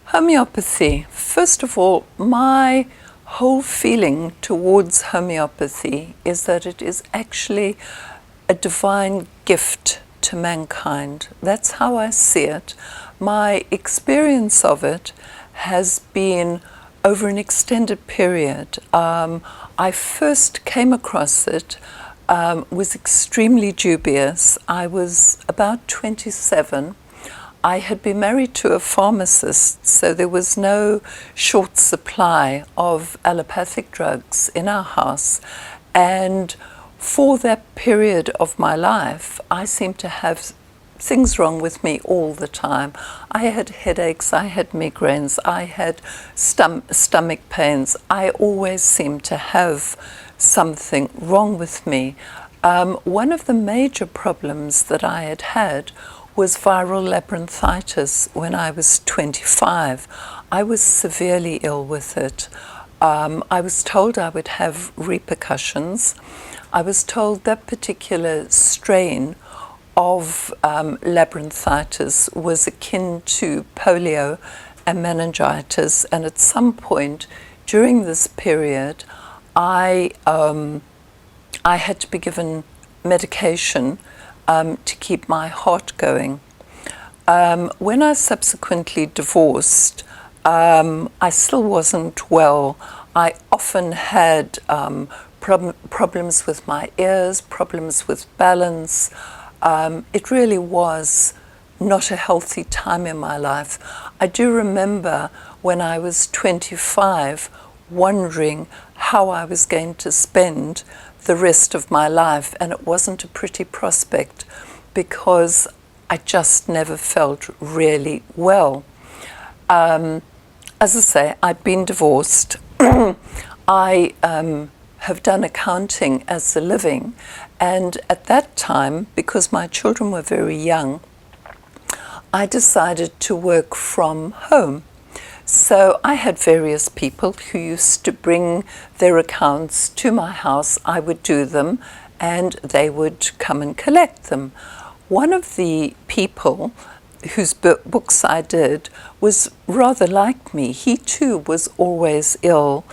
Homeopathy. First of all, my whole feeling towards homeopathy is that it is actually a divine gift to mankind. That's how I see it. My experience of it has been over an extended period. I first came across it, was extremely dubious. I was about 27. I had been married to a pharmacist, so there was no short supply of allopathic drugs in our house. And for that period of my life, I seemed to have things wrong with me all the time. I had headaches, I had migraines, I had stomach pains. I always seemed to have something wrong with me. One of the major problems that I had was viral labyrinthitis when I was 25. I was severely ill with it. I was told I would have repercussions. I was told that particular strain of labyrinthitis was akin to polio and meningitis, and at some point during this period I had to be given medication to keep my heart going. When I subsequently divorced, I still wasn't well. I often had problems with my ears, problems with balance. It really was not a healthy time in my life. I do remember when I was 25 wondering how I was going to spend the rest of my life, and it wasn't a pretty prospect because I just never felt really well. As I say, I've been divorced. I have done accounting as a living, and at that time, because my children were very young, I decided to work from home. So I had various people who used to bring their accounts to my house. I would do them and they would come and collect them. One of the people whose books I did was rather like me. He too was always ill.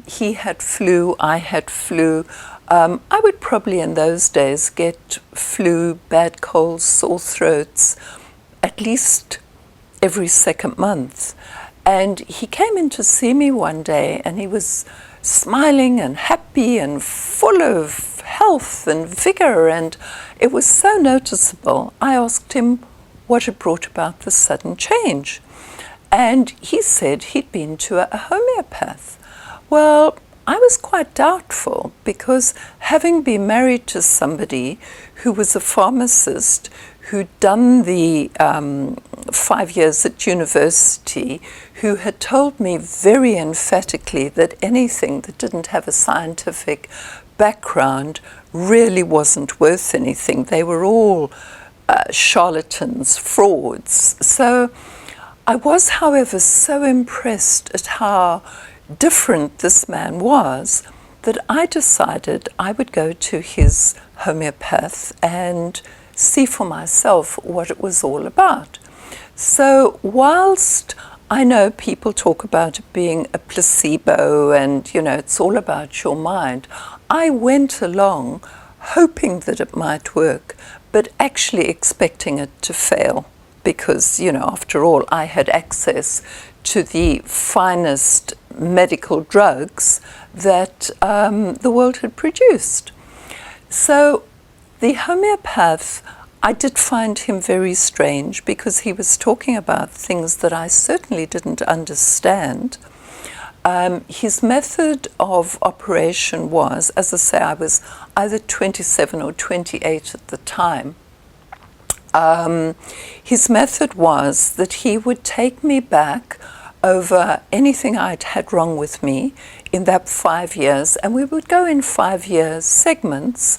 He had flu, I had flu. I would probably in those days get flu, bad colds, sore throats, at least every second month. And he came in to see me one day and he was smiling and happy and full of health and vigor, and it was so noticeable. I asked him what had brought about the sudden change, and he said he'd been to a homeopath. Well, I was quite doubtful because having been married to somebody who was a pharmacist, who'd done the 5 years at university, who had told me very emphatically that anything that didn't have a scientific background really wasn't worth anything. They were all charlatans, frauds. So I was, however, so impressed at how different this man was that I decided I would go to his homeopath and see for myself what it was all about. So whilst I know people talk about it being a placebo and, it's all about your mind, I went along hoping that it might work, but actually expecting it to fail because, after all, I had access to the finest medical drugs that the world had produced. So the homeopath, I did find him very strange because he was talking about things that I certainly didn't understand. His method of operation was, as I say, I was either 27 or 28 at the time. His method was that he would take me back over anything I'd had wrong with me in that 5 years, and we would go in 5 year segments.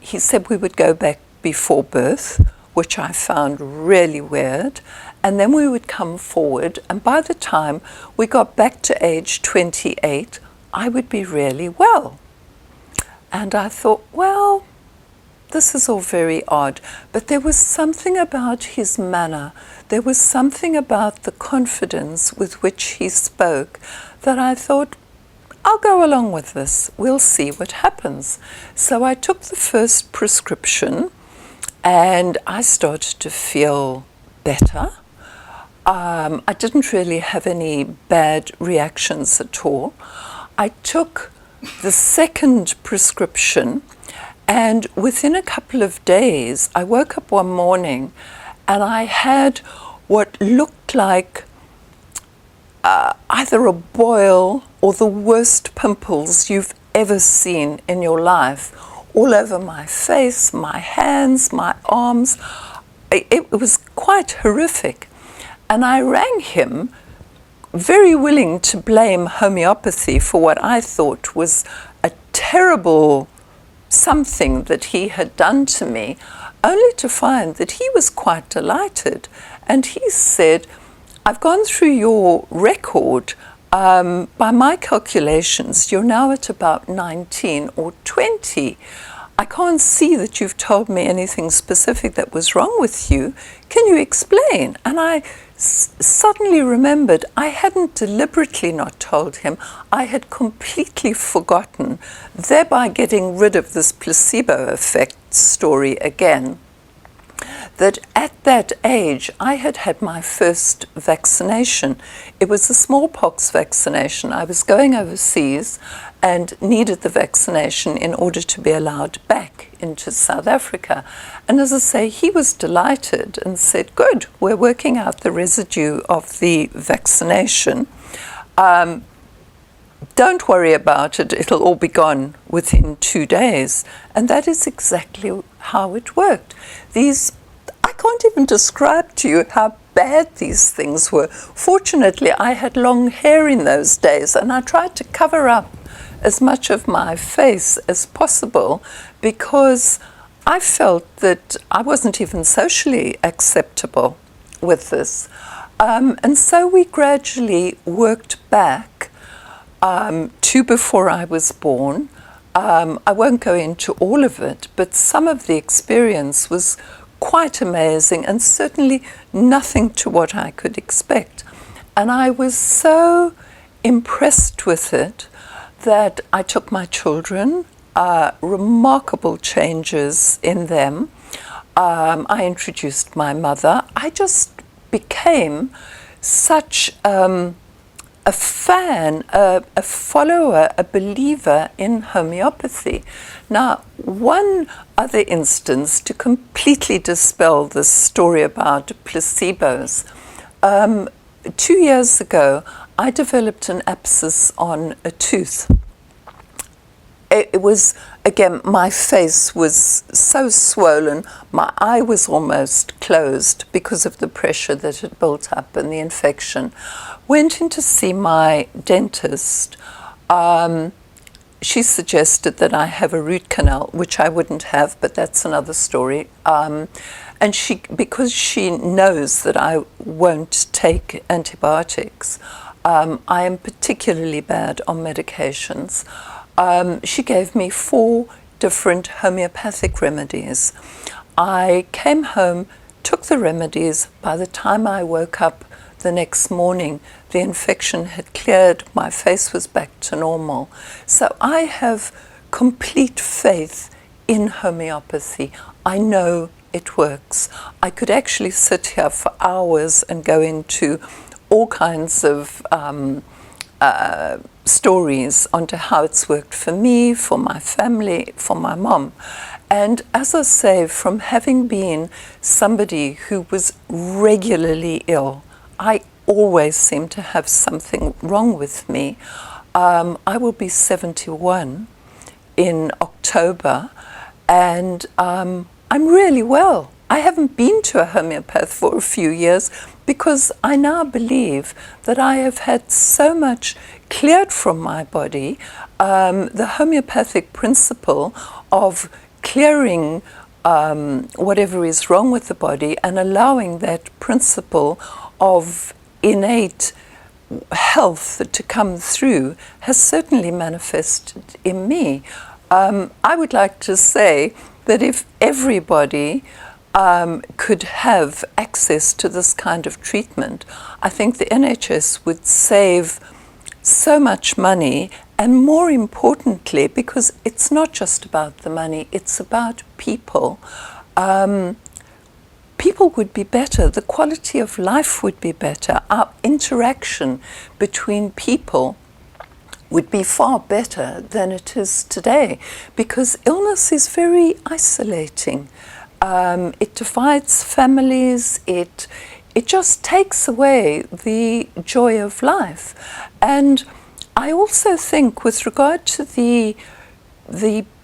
He said we would go back before birth, which I found really weird, and then we would come forward, and by the time we got back to age 28, I would be really well. And I thought, well, this is all very odd, but there was something about his manner, there was something about the confidence with which he spoke that I thought, I'll go along with this. We'll see what happens. So I took the first prescription and I started to feel better. I didn't really have any bad reactions at all. I took the second prescription, and within a couple of days, I woke up one morning and I had what looked like either a boil or the worst pimples you've ever seen in your life, all over my face, my hands, my arms. It was quite horrific. And I rang him, very willing to blame homeopathy for what I thought was a terrible something that he had done to me, only to find that he was quite delighted. And he said, I've gone through your record. By my calculations, you're now at about 19 or 20. I can't see that you've told me anything specific that was wrong with you. Can you explain? And I suddenly remembered I hadn't deliberately not told him. I had completely forgotten, thereby getting rid of this placebo effect story again, that at that age I had had my first vaccination. It was a smallpox vaccination. I was going overseas and needed the vaccination in order to be allowed back into South Africa. And as I say, he was delighted and said, good, we're working out the residue of the vaccination. Don't worry about it, it'll all be gone within 2 days. And that is exactly how it worked. I can't even describe to you how bad these things were. Fortunately, I had long hair in those days, and I tried to cover up as much of my face as possible because I felt that I wasn't even socially acceptable with this. And so we gradually worked back to before I was born. I won't go into all of it, but some of the experience was quite amazing and certainly nothing to what I could expect. And I was so impressed with it that I took my children, remarkable changes in them. I introduced my mother. I just became such a fan, a follower, a believer in homeopathy. Now, one other instance to completely dispel this story about placebos. 2 years ago, I developed an abscess on a tooth. It was, again, my face was so swollen, my eye was almost closed because of the pressure that had built up and the infection. Went in to see my dentist. She suggested that I have a root canal, which I wouldn't have, but that's another story. And because she knows that I won't take antibiotics, I am particularly bad on medications. She gave me 4 different homeopathic remedies. I came home, took the remedies. By the time I woke up the next morning, the infection had cleared, my face was back to normal. So I have complete faith in homeopathy. I know it works. I could actually sit here for hours and go into all kinds of stories onto how it's worked for me, for my family, for my mom. And as I say, from having been somebody who was regularly ill, I always seem to have something wrong with me. I will be 71 in October, and I'm really well. I haven't been to a homeopath for a few years because I now believe that I have had so much cleared from my body. The homeopathic principle of clearing whatever is wrong with the body and allowing that principle of innate health to come through has certainly manifested in me. I would like to say that if everybody could have access to this kind of treatment, I think the NHS would save so much money, and more importantly, because it's not just about the money, it's about people. People would be better, the quality of life would be better, our interaction between people would be far better than it is today, because illness is very isolating. It divides families, it just takes away the joy of life. And I also think, with regard to the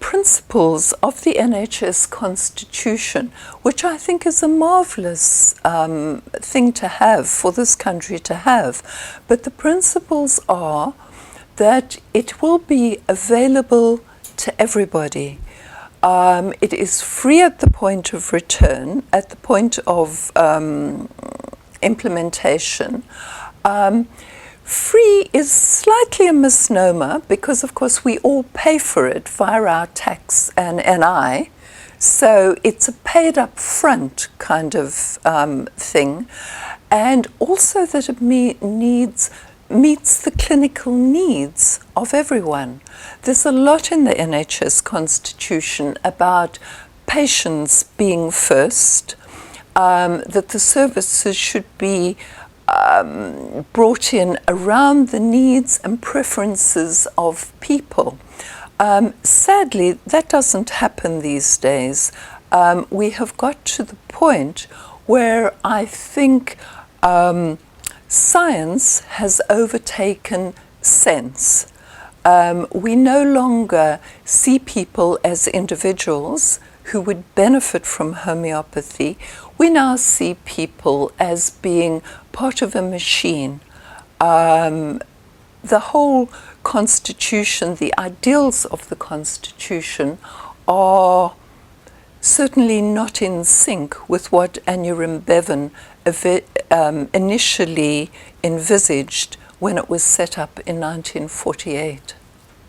principles of the NHS Constitution, which I think is a marvellous thing to have, for this country to have, but the principles are that it will be available to everybody. It is free at the point of return, at the point of implementation. Free is slightly a misnomer because, of course, we all pay for it via our tax and NI. So it's a paid up front kind of thing. And also that it meets the clinical needs of everyone. There's a lot in the NHS Constitution about patients being first, that the services should be brought in around the needs and preferences of people. Sadly, that doesn't happen these days. We have got to the point where I think science has overtaken sense. We no longer see people as individuals who would benefit from homeopathy. We now see people as being part of a machine. The whole Constitution, the ideals of the Constitution are certainly not in sync with what Aneurin Bevan initially envisaged when it was set up in 1948.